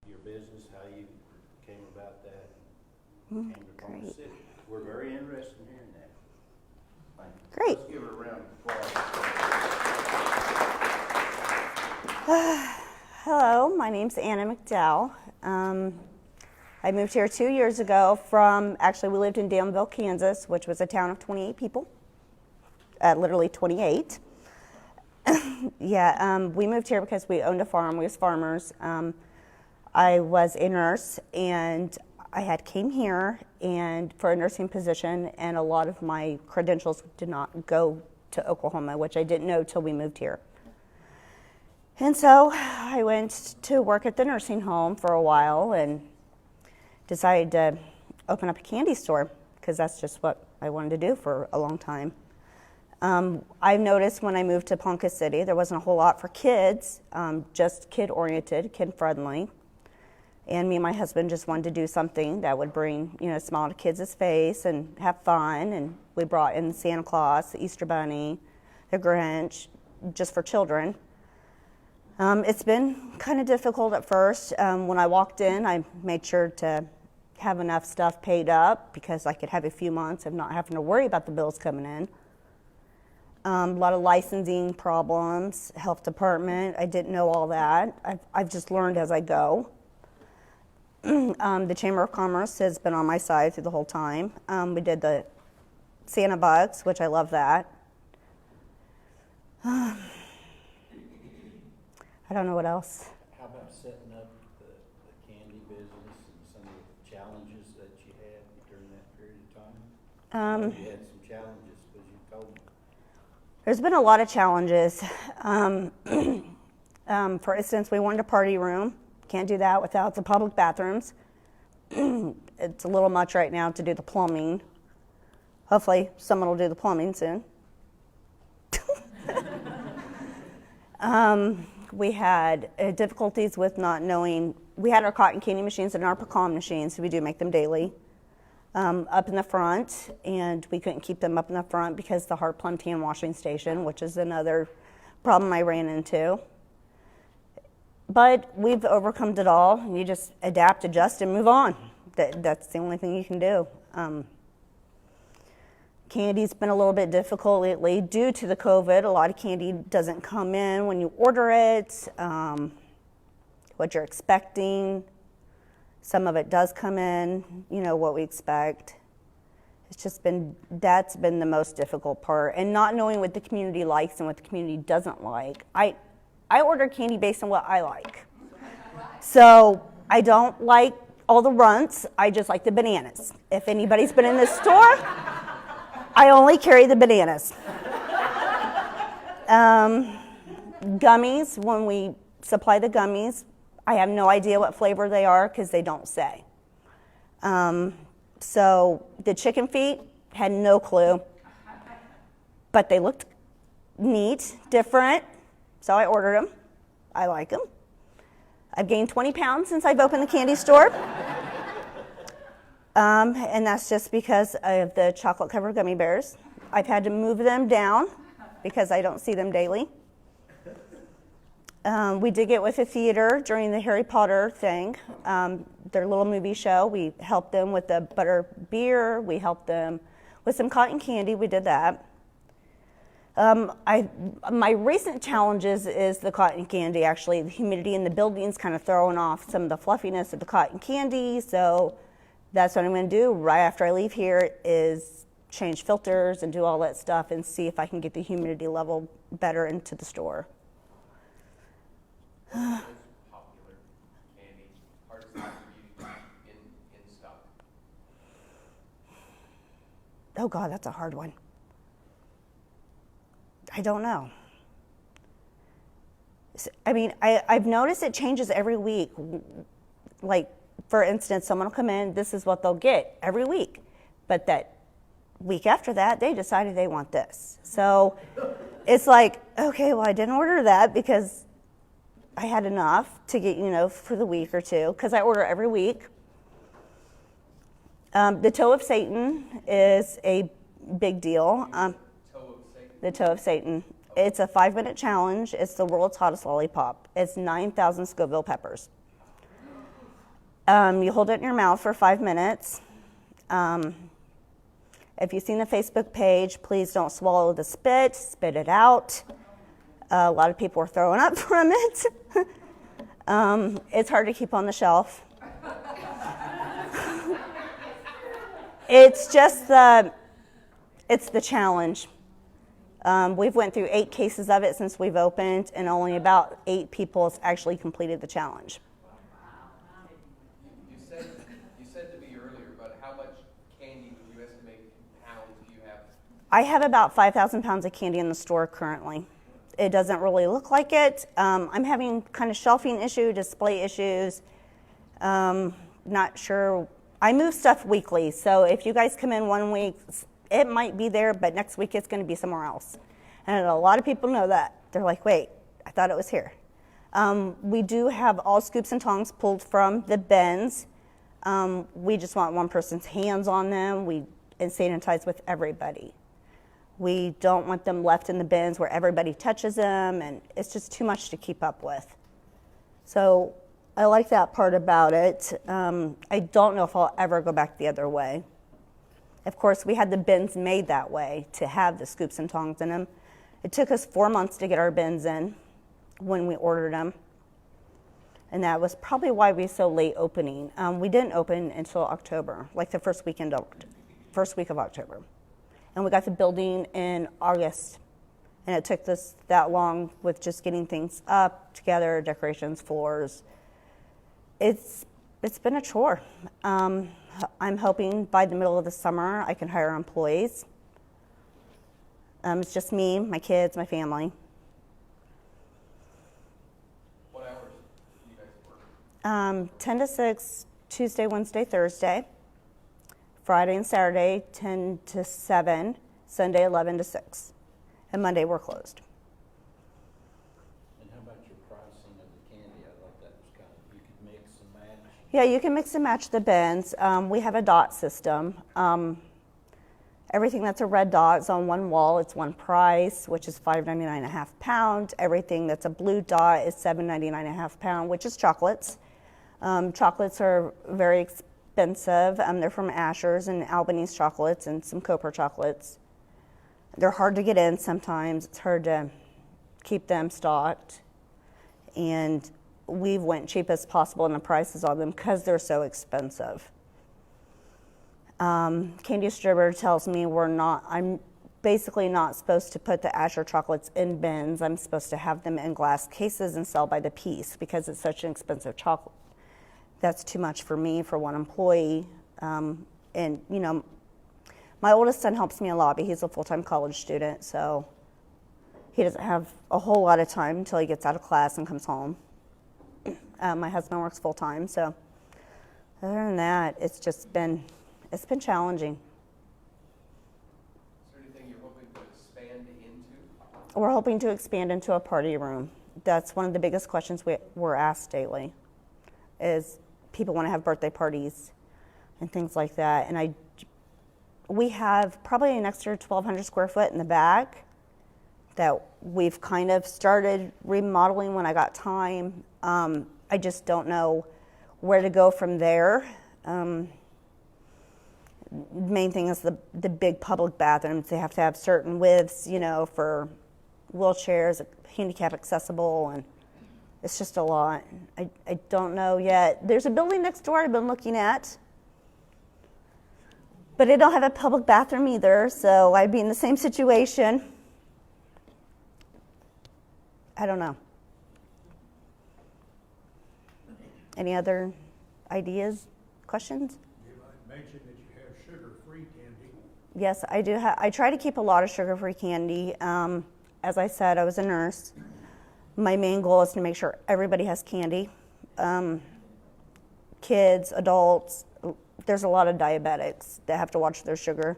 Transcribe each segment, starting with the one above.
your business, how you came about that, came to Ponca City. We're very interested in hearing that. Thank you. Great. Let's give her a round of applause. Hello, my name's Anna McDow. I moved here 2 years ago actually we lived in Danville, Kansas, which was a town of 28 people, literally 28. We moved here because we owned a farm, we was farmers. I was a nurse and I came here and for a nursing position, and a lot of my credentials did not go to Oklahoma, which I didn't know till we moved here. And so I went to work at the nursing home for a while and decided to open up a candy store because that's just what I wanted to do for a long time. I noticed when I moved to Ponca City, there wasn't a whole lot for kids, just kid-oriented, kid-friendly. And me and my husband just wanted to do something that would bring, a smile to kids' face and have fun. And we brought in Santa Claus, the Easter Bunny, the Grinch, just for children. It's been kind of difficult at first. When I walked in, I made sure to have enough stuff paid up because I could have a few months of not having to worry about the bills coming in. A lot of licensing problems, health department, I didn't know all that. I've just learned as I go. The Chamber of Commerce has been on my side through the whole time. We did the Santa Bucks, which I love that. I don't know what else. How about setting up the candy business and some of the challenges that you had during that period of time? You had some challenges because you told me. There's been a lot of challenges. For instance, we wanted a party room. Can't do that without the public bathrooms. It's a little much right now to do the plumbing. Hopefully someone will do the plumbing soon. We had difficulties with not knowing. We had our cotton candy machines and our pecan machines, so we do make them daily, up in the front, and we couldn't keep them up in the front because the hard plum tan washing station, which is another problem I ran into. But we've overcome it all. You just adapt, adjust, and move on. That's the only thing you can do. Candy's been a little bit difficult lately due to the COVID. A lot of candy doesn't come in when you order it, what you're expecting. Some of it does come in, what we expect. That's been the most difficult part. And not knowing what the community likes and what the community doesn't like. I order candy based on what I like. So I don't like all the runts, I just like the bananas. If anybody's been in this store, I only carry the bananas. Gummies, when we supply the gummies, I have no idea what flavor they are because they don't say. So the chicken feet, had no clue, but they looked neat, different, so I ordered them. I like them. I've gained 20 pounds since I've opened the candy store. And that's just because of the chocolate-covered gummy bears. I've had to move them down because I don't see them daily. We did get with a theater during the Harry Potter thing, their little movie show. We helped them with the butter beer. We helped them with some cotton candy. We did that. My recent challenges is the cotton candy, actually. The humidity in the building's kind of throwing off some of the fluffiness of the cotton candy, so that's what I'm going to do right after I leave here is change filters and do all that stuff and see if I can get the humidity level better into the store. Popular candy, hardest time for you in stock? Oh God, that's a hard one. I don't know. I mean, I've noticed it changes every week. Like, for instance, someone will come in, this is what they'll get every week. But that week after that, they decided they want this. So it's like, okay, well, I didn't order that because I had enough to get, for the week or two, because I order every week. The Toe of Satan is a big deal. The Toe of Satan. It's a 5-minute challenge. It's the world's hottest lollipop. It's 9,000 Scoville peppers. You hold it in your mouth for 5 minutes. If you've seen the Facebook page, please don't swallow the spit it out. A lot of people are throwing up from it. It's hard to keep on the shelf. It's just it's the challenge. We've went through 8 cases of it since we've opened, and only about 8 people have actually completed the challenge. You said to me earlier, but how much candy would you estimate in pounds do you have? I have about 5,000 pounds of candy in the store currently. It doesn't really look like it. I'm having kind of shelving issue, display issues. Not sure. I move stuff weekly, so if you guys come in one week, it might be there, but next week it's going to be somewhere else. And a lot of people know that. They're like, wait, I thought it was here. We do have all scoops and tongs pulled from the bins. We just want one person's hands on them. And sanitize with everybody. We don't want them left in the bins where everybody touches them, and it's just too much to keep up with. So I like that part about it. I don't know if I'll ever go back the other way. Of course, we had the bins made that way to have the scoops and tongs in them. It took us 4 months to get our bins in when we ordered them. And that was probably why we were so late opening. We didn't open until October, like the first week of October. And we got the building in August. And it took us that long with just getting things up, together, decorations, floors. It's been a chore. I'm hoping by the middle of the summer I can hire employees. It's just me, my kids, my family. What hours do you guys work? 10 to 6, Tuesday, Wednesday, Thursday. Friday and Saturday, 10 to 7. Sunday, 11 to 6. And Monday, we're closed. And how about your pricing of the candy? I thought that was kind of, you could mix and match. Yeah, you can mix and match the bins. We have a dot system. Everything that's a red dot is on one wall. It's one price, which is $5.99 a half pound. Everything that's a blue dot is $7.99 a half pound, which is chocolates. Chocolates are very expensive. They're from Asher's and Albanese chocolates and some Cooper chocolates. They're hard to get in sometimes. It's hard to keep them stocked. And we've went cheap as possible in the prices on them because they're so expensive. Candy distributor tells me I'm basically not supposed to put the Asher chocolates in bins. I'm supposed to have them in glass cases and sell by the piece because it's such an expensive chocolate. That's too much for me, for one employee. And, you know, my oldest son helps me a lot, but he's a full-time college student, so he doesn't have a whole lot of time until he gets out of class and comes home. My husband works full-time, so other than that, it's been challenging. Is there anything you're hoping to expand into? We're hoping to expand into a party room. That's one of the biggest questions we're asked daily, is people want to have birthday parties and things like that. And we have probably an extra 1,200 square foot in the back that we've kind of started remodeling when I got time. I just don't know where to go from there. Main thing is the big public bathrooms. They have to have certain widths, you know, for wheelchairs, handicap accessible, and it's just a lot. I don't know yet. There's a building next door I've been looking at, but it don't have a public bathroom either, so I'd be in the same situation. I don't know. Any other ideas, questions? You mentioned that you have sugar-free candy. Yes, I do. I try to keep a lot of sugar-free candy. As I said, I was a nurse. My main goal is to make sure everybody has candy. Kids, adults. There's a lot of diabetics that have to watch their sugar.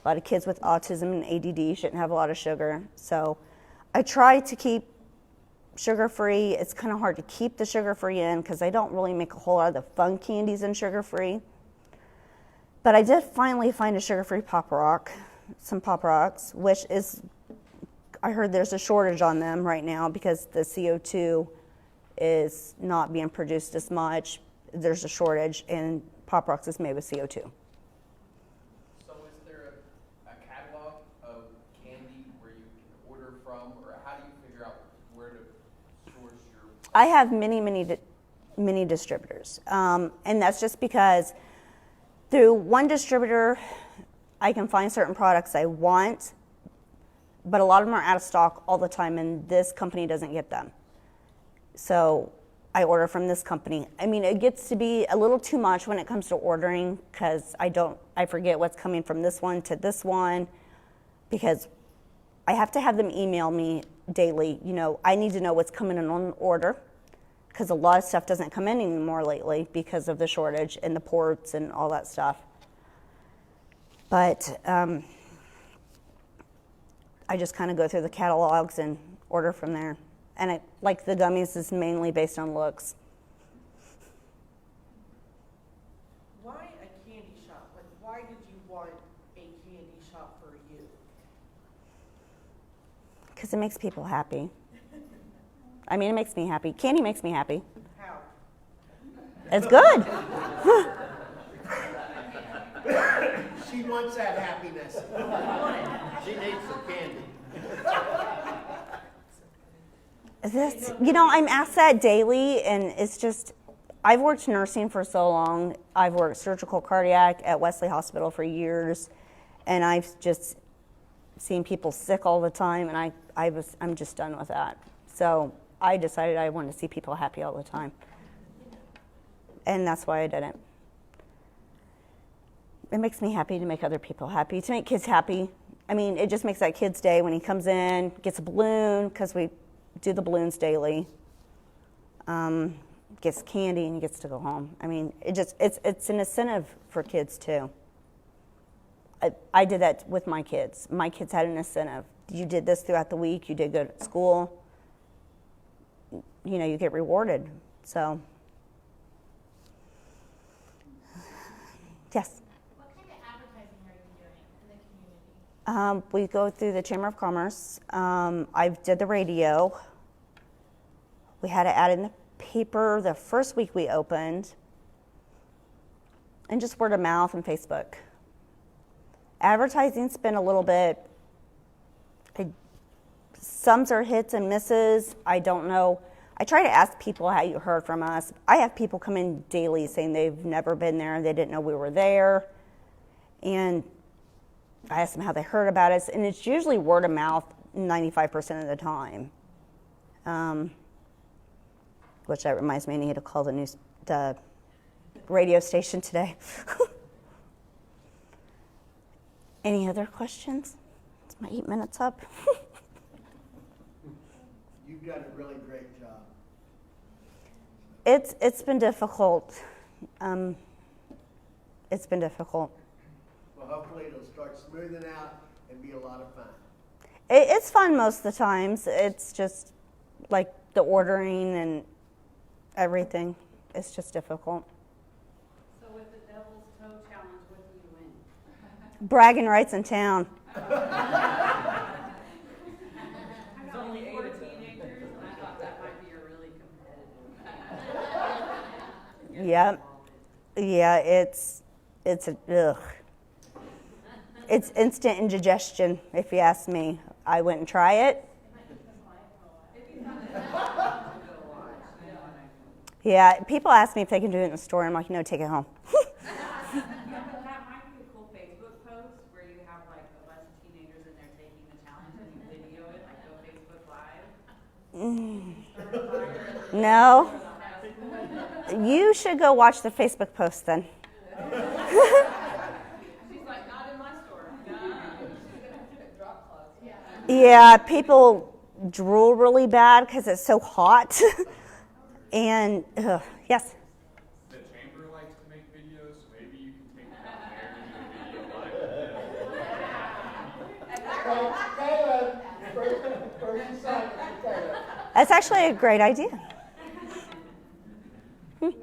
A lot of kids with autism and ADD shouldn't have a lot of sugar. So I try to keep sugar-free. It's kind of hard to keep the sugar-free in because I don't really make a whole lot of the fun candies in sugar-free. But I did finally find a sugar-free Pop Rock, some Pop Rocks, which is, I heard there's a shortage on them right now because the CO2 is not being produced as much. there's a shortage, and Pop Rocks is made with CO2. So is there a catalog of candy where you can order from, or how do you figure out where to source your? I have many distributors, and that's just because through one distributor, I can find certain products I want, but a lot of them are out of stock all the time, and this company doesn't get them. So I order from this company. I mean, it gets to be a little too much when it comes to ordering, because I forget what's coming from this one to this one, because I have to have them email me daily. You know, I need to know what's coming in on order, because a lot of stuff doesn't come in anymore lately because of the shortage and the ports and all that stuff. But I just kind of go through the catalogs and order from there. And like the gummies is mainly based on looks. Why a candy shop? Like, why did you want a candy shop for you? Because it makes people happy. I mean, it makes me happy. Candy makes me happy. How? It's good. She wants that happiness. She needs some candy. I'm asked that daily, and it's just, I've worked nursing for so long. I've worked surgical cardiac at Wesley Hospital for years, and I've just seen people sick all the time, and I'm just done with that. So I decided I wanted to see people happy all the time, and that's why I did it. It makes me happy to make other people happy, to make kids happy. I mean, it just makes that kid's day when he comes in, gets a balloon, because we do the balloons daily, gets candy, and he gets to go home. I mean, it's an incentive for kids too. I did that with my kids. My kids had an incentive. You did this throughout the week. You did good at school. You know, you get rewarded. So, yes. What kind of advertising are you doing in the community? We go through the Chamber of Commerce. I did the radio. We had an ad in the paper the first week we opened, and just word of mouth and Facebook. Advertising's been a little bit, some are hits and misses. I don't know. I try to ask people how you heard from us. I have people come in daily saying they've never been there, they didn't know we were there, and I ask them how they heard about us, and it's usually word of mouth 95% of the time. Which that reminds me, I need to call the radio station today. Any other questions? Is my 8 minutes up? You've done a really great job. It's been difficult. It's been difficult. Well, hopefully it'll start smoothing out and be a lot of fun. It's fun most of the times. It's just like the ordering and everything. It's just difficult. So with the Devil's Toe Challenge, what do you win? Bragging rights in town. I got only 4 teenagers, and I thought that might be a really competitive. Yeah, it's ugh. It's instant indigestion, if you ask me. I wouldn't try it. Yeah, people ask me if they can do it in the store. I'm like, no, take it home. Yeah, but that might be a cool Facebook post where you have like a bunch of teenagers and they're taking the challenge and you video it, like go Facebook Live. No. You should go watch the Facebook post then. She's like, not in my store. Yeah, people drool really bad because it's so hot. And, yes? The chamber likes to make videos, so maybe you can take them out there and do a video live. That's actually a great idea.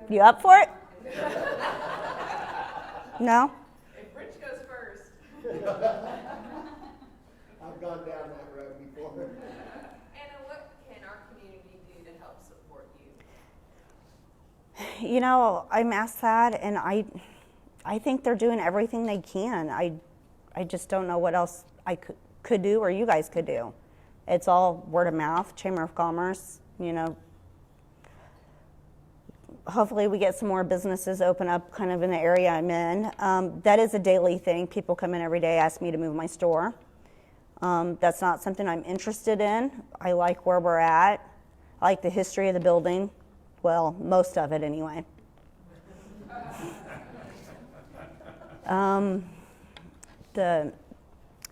You up for it? No? If Rich goes first. I've gone down that road before. Anna, what can our community do to help support you? you know, I'm asked that, and I think they're doing everything they can. I just don't know what else I could do or you guys could do. It's all word of mouth, Chamber of Commerce, you know. Hopefully we get some more businesses open up kind of in the area I'm in. That is a daily thing. People come in every day, ask me to move my store. That's not something I'm interested in. I like where we're at. I like the history of the building. Well, most of it anyway.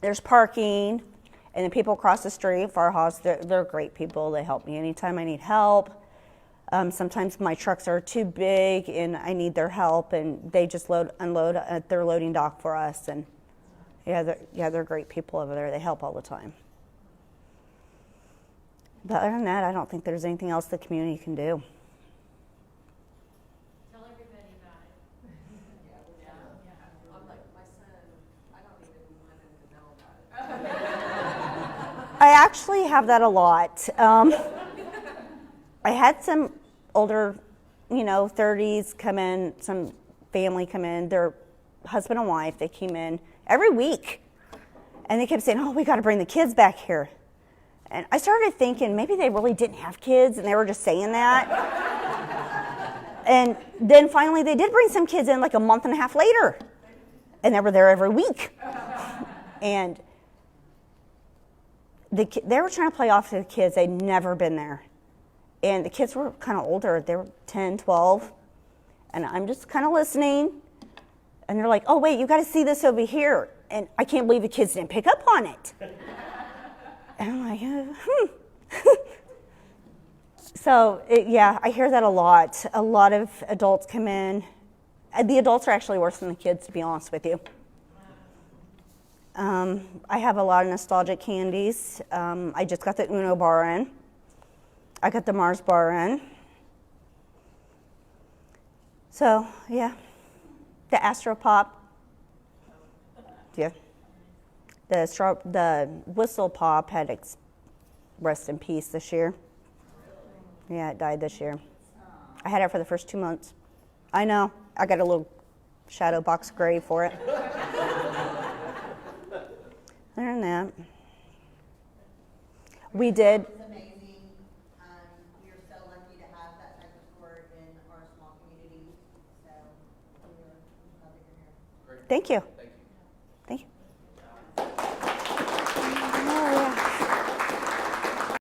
There's parking, and the people across the street, Farhouse, they're great people. They help me anytime I need help. Sometimes my trucks are too big and I need their help, and they just unload at their loading dock for us. And they're great people over there. They help all the time. But other than that, I don't think there's anything else the community can do. Tell everybody about it. I'm like, my son, I don't even want him to know about it. I actually have that a lot. I had some older, 30s come in, some family come in, their husband and wife, they came in every week. And they kept saying, oh, we got to bring the kids back here. And I started thinking maybe they really didn't have kids and they were just saying that. And then finally they did bring some kids in like a month and a half later. And they were there every week. And they were trying to play off to the kids. They'd never been there. And the kids were kind of older. They were 10, 12. And I'm just kind of listening. And they're like, oh, wait, you got to see this over here. And I can't believe the kids didn't pick up on it. And I'm like, So, I hear that a lot. A lot of adults come in. The adults are actually worse than the kids, to be honest with you. I have a lot of nostalgic candies. I just got the Uno bar in. I got the Mars bar in. So, the Astro Pop. Yeah. The Whistle Pop had rest in peace this year. Yeah, it died this year. I had it for the first 2 months. I know. I got a little shadow box grave for it. Other than that, we did. It's amazing. We are so lucky to have that type of store in our small community. So we're glad that you're here. Thank you.